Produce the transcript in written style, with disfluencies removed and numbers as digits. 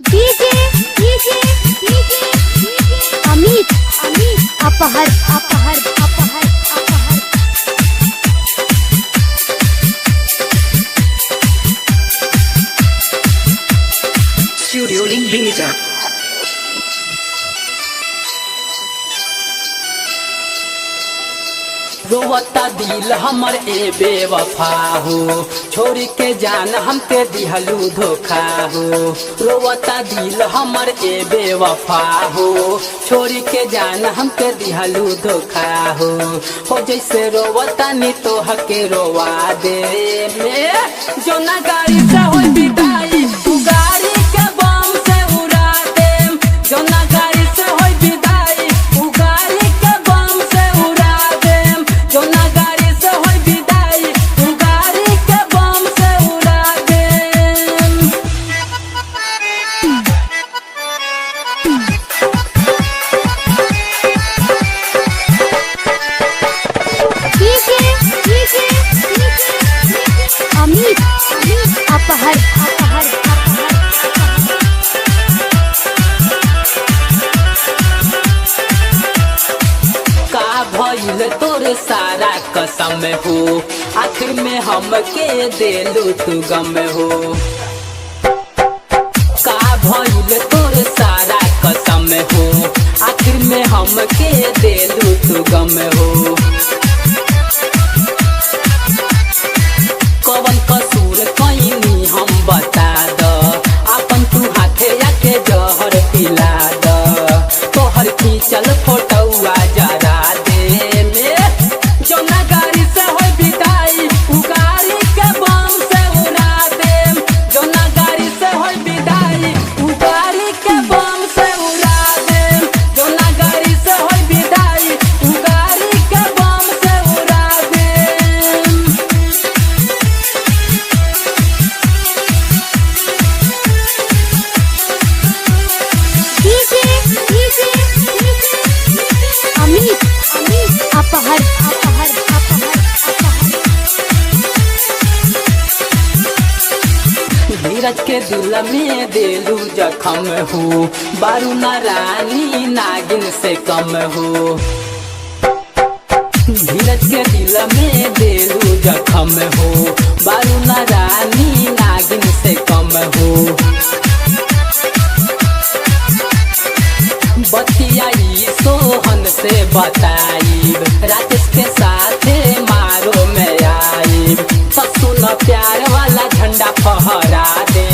DJ DJ DJ Amit Amit अपहर अपहर अपहर अपहर। Studio Link Beta। रोवता दिल हमर ए बेवफा हो, छोड़ के जान हमके दिहलू धोखा हो। रोवता दिल हमर ए बेवफा हो, छोड़ के जान हमके दिहलू धोखा हो जैसे रोवता नी तो हके रोवा दे में जो ना गाड़ी से हो विदाई तू गाड़ी के बम से उड़ा दे। जो ना गाड़ी से हो विदाई तू गाड़ी के बम से उड़ा दे। जो ना गाड़ी से हो विदाई तू गाड़ी के बम से उड़ा दे। डीजे डीजे अमित अमित अपहर अपहर अपहर। का भइल तोरे सारा कसम हो, आखिर में हमके देलू तू गम हो। का भइल तोरे सारा कसम हो, आखिर में हमके देलू तू गम हो। कवन कसूर कईनी हम बता द, अपन तू हाथे आके जहर पिला द। तोहर खींचल फोटोआ जरा दे में जो ना गाड़ी से हो विदाई उ गाड़ी के बम से उड़ा दे। जो ना गाड़ी से हो विदाई उ गाड़ी के बम से उड़ा दे। जो ना गाड़ी से हो विदाई उ गाड़ी के बम से उड़ा दे। डीजे डीजे अमित अमित अपहर अपहर अपहर अपहर। धीरज के दिल में देलू जखम हो, बारू ना रानी नागिन से कम हो। धीरज के दिल में देलू जखम हो, बारू ना रानी नागिन से कम हो। बतियाई सोहन से बताई राकेश के साथे मारो में आई। तो सुन प्यार वाला झंडा फहरा दे